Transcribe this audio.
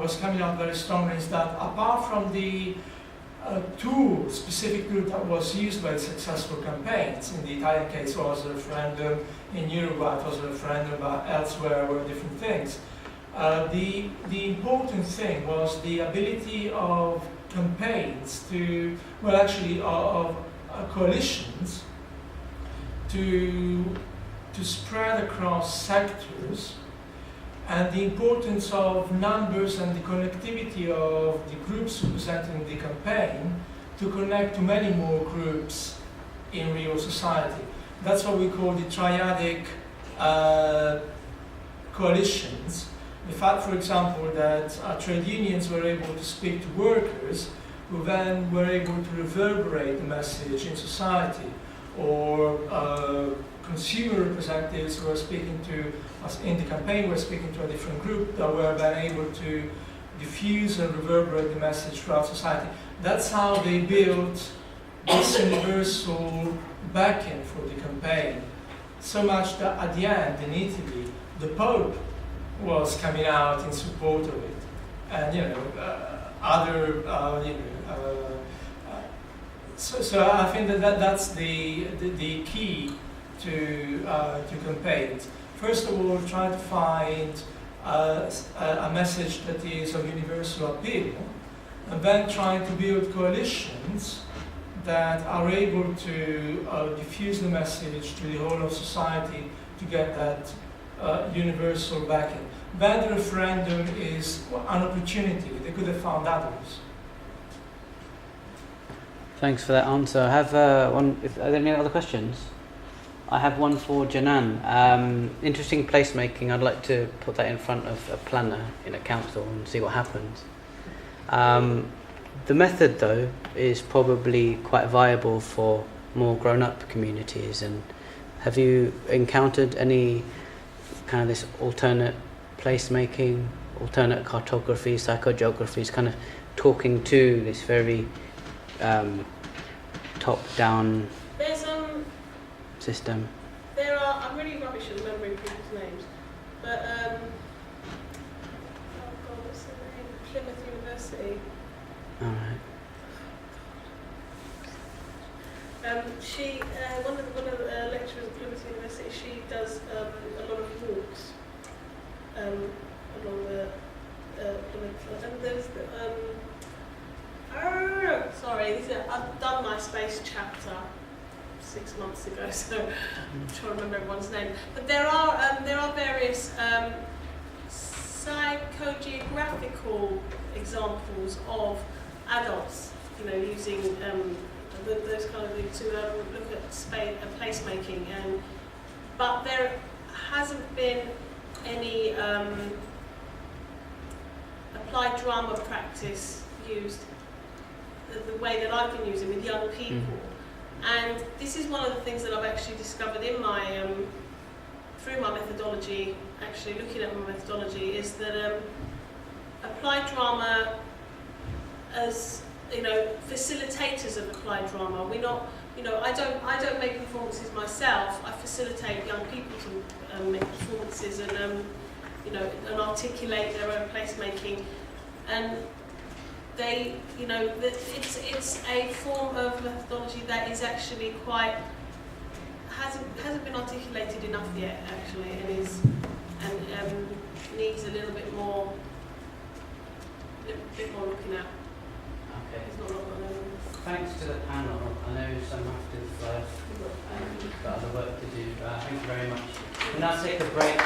was coming out very strongly is that apart from the tool, specific tool that was used by successful campaigns, in the Italian case it was a referendum, in Uruguay it was a referendum, but elsewhere were different things. The important thing was the ability of campaigns to, well actually of coalitions to spread across sectors, and the importance of numbers and the connectivity of the groups representing the campaign to connect to many more groups in real society. That's what we call the triadic coalitions. The fact, for example, that trade unions were able to speak to workers who then were able to reverberate the message in society, or consumer representatives who were speaking to us in the campaign were speaking to a different group that were then able to diffuse and reverberate the message throughout society. That's how they built this universal backing for the campaign. So much that at the end, in Italy, the Pope was coming out in support of it, and so I think that's the key to campaigns. First of all, try to find a message that is of universal appeal, and then trying to build coalitions that are able to diffuse the message to the whole of society to get that universal backing. Then the referendum is an opportunity. They could have found others. Thanks for that answer. I have one. Are there any other questions? I have one for Janan. Interesting placemaking. I'd like to put that in front of a planner in a council and see what happens. The method, though, is probably quite viable for more grown-up communities. And have you encountered any kind of this alternate placemaking, alternate cartography, psychogeographies, kind of talking to this very top-down system? There are, I'm really rubbish at remembering people's names, but oh god, what's the name? Plymouth University. Alright. She, one of the lecturers at Plymouth University, she does a lot of walks along the Plymouth, and there's I've done my space chapter 6 months ago, so I'm trying to remember everyone's name. But there are various psychogeographical examples of adults, using those kind of things to look at placemaking, but there hasn't been any applied drama practice used the way that I've been using with young people. And this is one of the things that I've actually discovered in my through my methodology, actually looking at my methodology, is that applied drama, as facilitators of applied drama, we're not, I don't make performances myself. I facilitate young people to make performances and and articulate their own placemaking, and they, it's a form of methodology that is actually hasn't been articulated enough yet, actually, and needs a little bit more looking at. Okay. It's not Thanks to the panel. I know some have to got other work to do. Thank you very much. We'll now take a break.